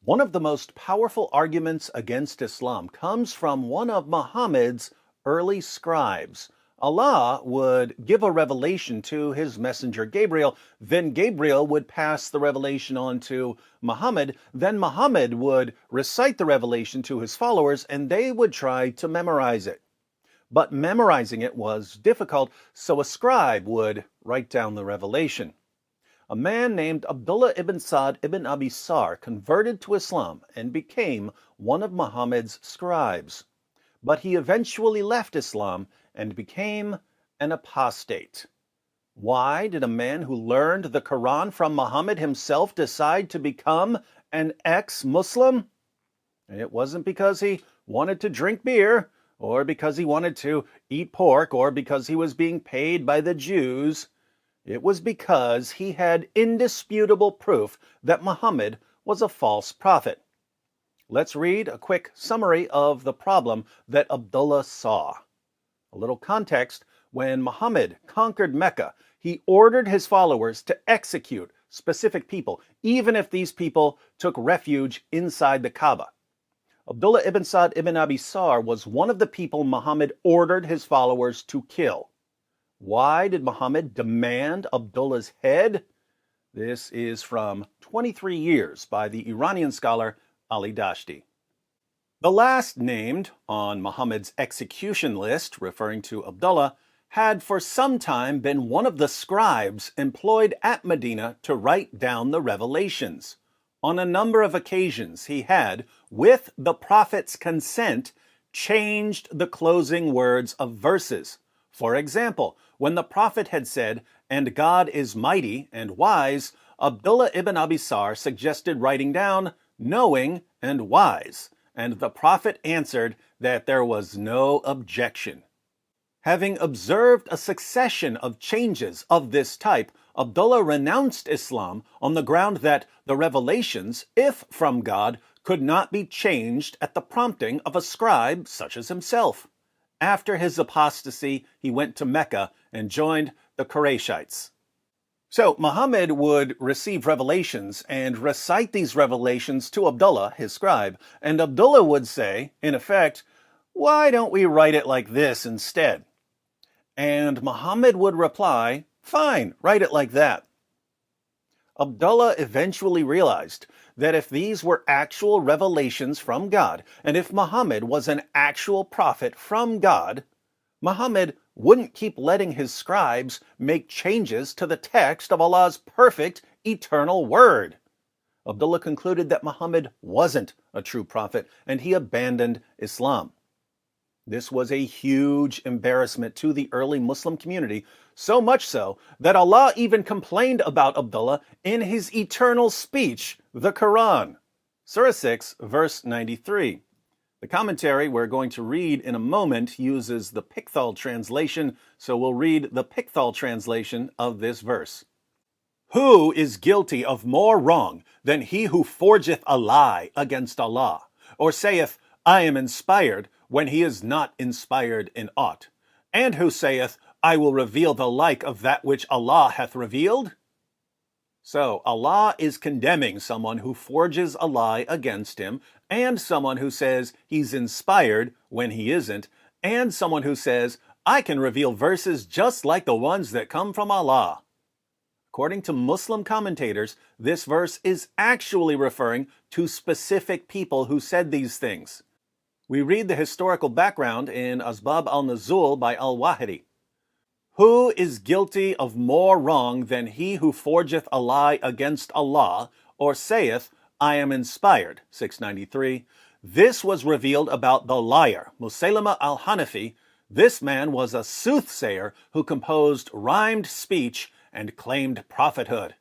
One of the most powerful arguments against Islam comes from one of Muhammad's early scribes. Allah would give a revelation to his messenger Gabriel, then Gabriel would pass the revelation on to Muhammad, then Muhammad would recite the revelation to his followers, and they would try to memorize it. But memorizing it was difficult, so a scribe would write down the revelation. A man named Abdullah ibn Sa'd ibn Abi Sar converted to Islam and became one of Muhammad's scribes. But he eventually left Islam and became an apostate. Why did a man who learned the Quran from Muhammad himself decide to become an ex-Muslim? It wasn't because he wanted to drink beer, or because he wanted to eat pork, or because he was being paid by the Jews. It was because he had indisputable proof that Muhammad was a false prophet. Let's read a quick summary of the problem that Abdullah saw. A little context: when Muhammad conquered Mecca, he ordered his followers to execute specific people, even if these people took refuge inside the Kaaba. Abdullah ibn Sa'd ibn Abi Sar was one of the people Muhammad ordered his followers to kill. Why did Muhammad demand Abdullah's head? This is from 23 Years by the Iranian scholar Ali Dashti. The last named on Muhammad's execution list, referring to Abdullah, had for some time been one of the scribes employed at Medina to write down the revelations. On a number of occasions, he had, with the Prophet's consent, changed the closing words of verses. For example, when the Prophet had said, "And God is mighty and wise," Abdullah ibn Abi Sar suggested writing down, "knowing and wise," and the Prophet answered that there was no objection. Having observed a succession of changes of this type, Abdullah renounced Islam on the ground that the revelations, if from God, could not be changed at the prompting of a scribe such as himself. After his apostasy, he went to Mecca and joined the Qurayshites. So Muhammad would receive revelations and recite these revelations to Abdullah, his scribe, and Abdullah would say, in effect, "Why don't we write it like this instead?" And Muhammad would reply, "Fine, write it like that." Abdullah eventually realized that if these were actual revelations from God, and if Muhammad was an actual prophet from God, Muhammad wouldn't keep letting his scribes make changes to the text of Allah's perfect, eternal word. Abdullah concluded that Muhammad wasn't a true prophet, and he abandoned Islam. This was a huge embarrassment to the early Muslim community, so much so that Allah even complained about Abdullah in his eternal speech, the Quran. Surah 6, verse 93. The commentary we're going to read in a moment uses the Pickthall translation, so we'll read the Pickthall translation of this verse. "Who is guilty of more wrong than he who forgeth a lie against Allah, or saith, I am inspired, when he is not inspired in aught, and who saith, I will reveal the like of that which Allah hath revealed?" So Allah is condemning someone who forges a lie against him, and someone who says he's inspired when he isn't, and someone who says, I can reveal verses just like the ones that come from Allah. According to Muslim commentators, this verse is actually referring to specific people who said these things. We read the historical background in Asbab al-Nuzul by al-Wahidi. "Who is guilty of more wrong than he who forgeth a lie against Allah, or saith, I am inspired?" 693. This was revealed about the liar, Musaylama al-Hanafi. This man was a soothsayer who composed rhymed speech and claimed prophethood.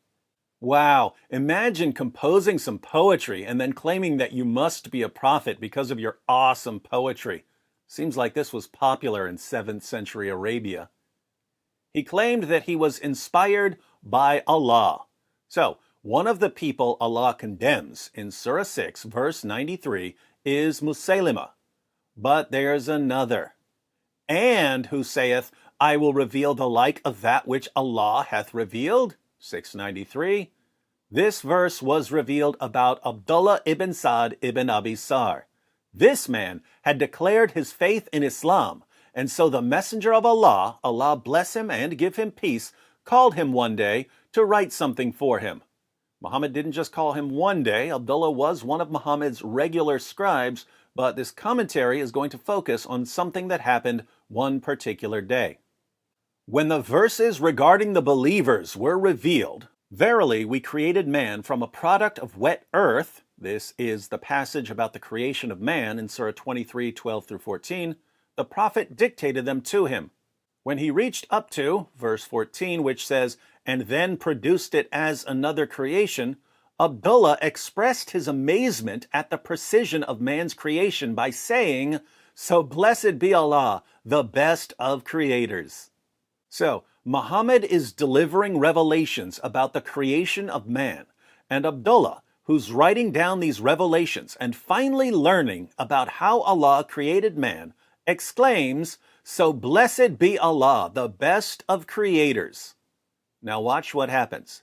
Wow, imagine composing some poetry and then claiming that you must be a prophet because of your awesome poetry. Seems like this was popular in 7th century Arabia. He claimed that he was inspired by Allah. So, one of the people Allah condemns in Surah 6, verse 93, is Musaylima. But there's another. "And who saith, I will reveal the like of that which Allah hath revealed?" 693. This verse was revealed about Abdullah ibn Sa'd ibn Abi Sar. This man had declared his faith in Islam, and so the Messenger of Allah, Allah bless him and give him peace, called him one day to write something for him. Muhammad didn't just call him one day. Abdullah was one of Muhammad's regular scribes, but this commentary is going to focus on something that happened one particular day. When the verses regarding the believers were revealed, verily we created man from a product of wet earth. This is the passage about the creation of man in Surah 23, 12 through 14. The prophet dictated them to him. When he reached up to verse 14, which says, and then produced it as another creation, Abdullah expressed his amazement at the precision of man's creation by saying, so blessed be Allah, the best of creators. So, Muhammad is delivering revelations about the creation of man, and Abdullah, who's writing down these revelations and finally learning about how Allah created man, exclaims, so blessed be Allah, the best of creators. Now watch what happens.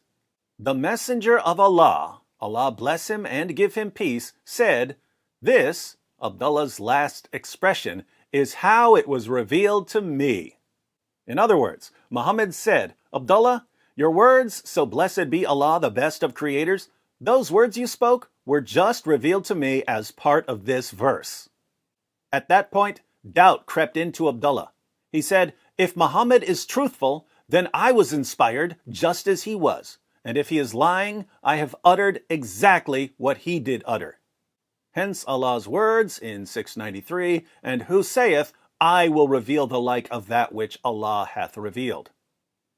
The Messenger of Allah, Allah bless him and give him peace, said, this, Abdullah's last expression, is how it was revealed to me. In other words, Muhammad said, Abdullah, your words, so blessed be Allah, the best of creators, those words you spoke were just revealed to me as part of this verse. At that point, doubt crept into Abdullah. He said, if Muhammad is truthful, then I was inspired just as he was. And if he is lying, I have uttered exactly what he did utter. Hence Allah's words in 693, and who saith, I will reveal the like of that which Allah hath revealed.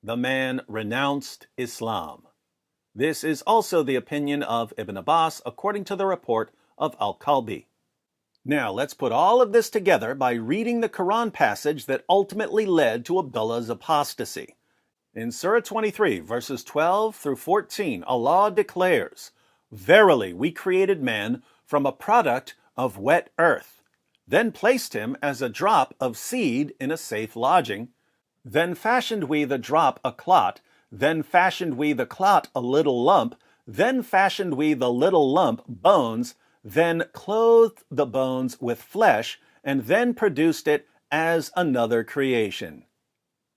The man renounced Islam. This is also the opinion of Ibn Abbas, according to the report of Al-Kalbi. Now, let's put all of this together by reading the Quran passage that ultimately led to Abdullah's apostasy. In Surah 23, verses 12 through 14, Allah declares, verily we created man from a product of wet earth, then placed him as a drop of seed in a safe lodging, then fashioned we the drop a clot, then fashioned we the clot a little lump, then fashioned we the little lump bones, then clothed the bones with flesh, and then produced it as another creation.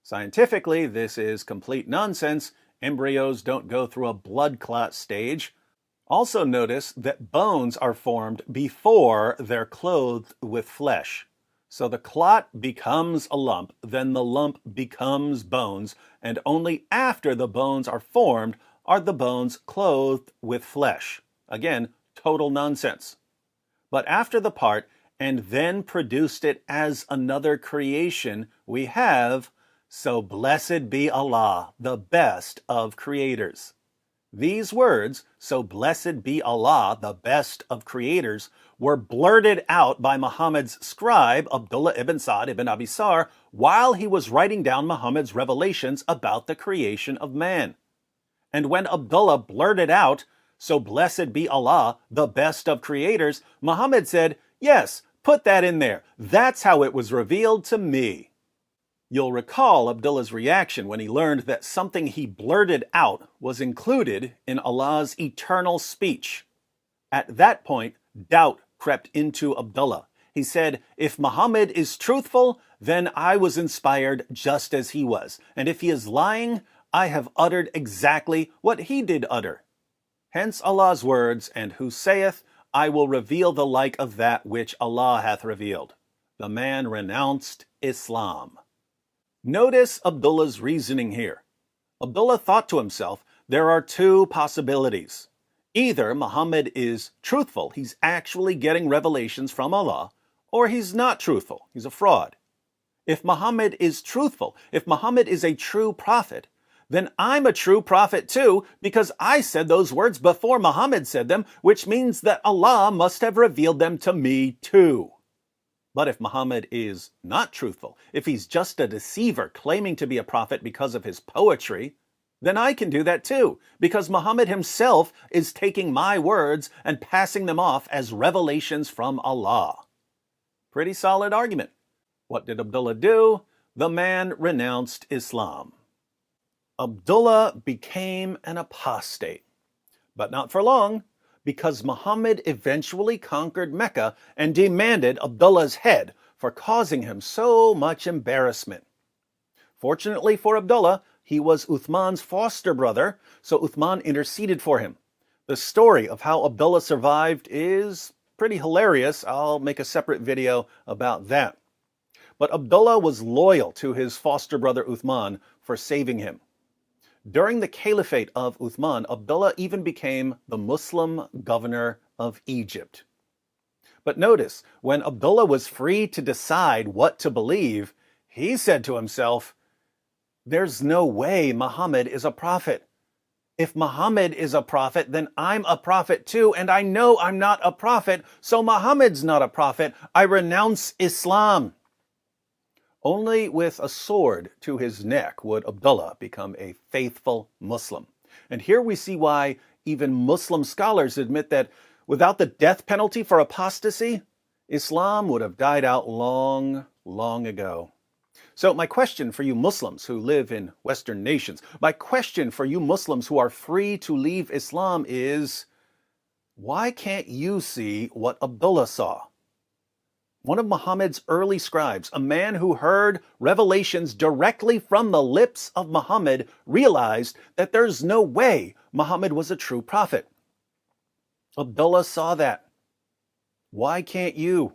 Scientifically, this is complete nonsense. Embryos don't go through a blood clot stage. Also notice that bones are formed before they're clothed with flesh. So the clot becomes a lump, then the lump becomes bones, and only after the bones are formed are the bones clothed with flesh. Again, total nonsense. But after the part, and then produced it as another creation, we have, so blessed be Allah, the best of creators. These words, so blessed be Allah, the best of creators, were blurted out by Muhammad's scribe, Abdullah ibn Sa'd ibn Abi Sar, while he was writing down Muhammad's revelations about the creation of man. And when Abdullah blurted out, so blessed be Allah, the best of creators, Muhammad said, yes, put that in there. That's how it was revealed to me. You'll recall Abdullah's reaction when he learned that something he blurted out was included in Allah's eternal speech. At that point, doubt crept into Abdullah. He said, if Muhammad is truthful, then I was inspired just as he was. And if he is lying, I have uttered exactly what he did utter. Hence Allah's words, and who saith, I will reveal the like of that which Allah hath revealed. The man renounced Islam. Notice Abdullah's reasoning here. Abdullah thought to himself, there are two possibilities. Either Muhammad is truthful, he's actually getting revelations from Allah, or he's not truthful, he's a fraud. If Muhammad is truthful, if Muhammad is a true prophet, then I'm a true prophet too, because I said those words before Muhammad said them, which means that Allah must have revealed them to me too. But if Muhammad is not truthful, if he's just a deceiver claiming to be a prophet because of his poetry, then I can do that too, because Muhammad himself is taking my words and passing them off as revelations from Allah. Pretty solid argument. What did Abdullah do? The man renounced Islam. Abdullah became an apostate. But not for long, because Muhammad eventually conquered Mecca and demanded Abdullah's head for causing him so much embarrassment. Fortunately for Abdullah, he was Uthman's foster brother, so Uthman interceded for him. The story of how Abdullah survived is pretty hilarious. I'll make a separate video about that. But Abdullah was loyal to his foster brother Uthman for saving him. During the caliphate of Uthman, Abdullah even became the Muslim governor of Egypt. But notice, when Abdullah was free to decide what to believe, he said to himself, "There's no way Muhammad is a prophet. If Muhammad is a prophet, then I'm a prophet too, and I know I'm not a prophet, so Muhammad's not a prophet. I renounce Islam." Only with a sword to his neck would Abdullah become a faithful Muslim. And here we see why even Muslim scholars admit that without the death penalty for apostasy, Islam would have died out long, long ago. So my question for you Muslims who live in Western nations, my question for you Muslims who are free to leave Islam is, why can't you see what Abdullah saw? One of Muhammad's early scribes, a man who heard revelations directly from the lips of Muhammad, realized that there's no way Muhammad was a true prophet. Abdullah saw that. Why can't you?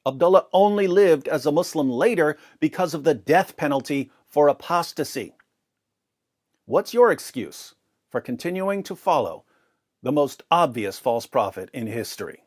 Abdullah only lived as a Muslim later because of the death penalty for apostasy. What's your excuse for continuing to follow the most obvious false prophet in history?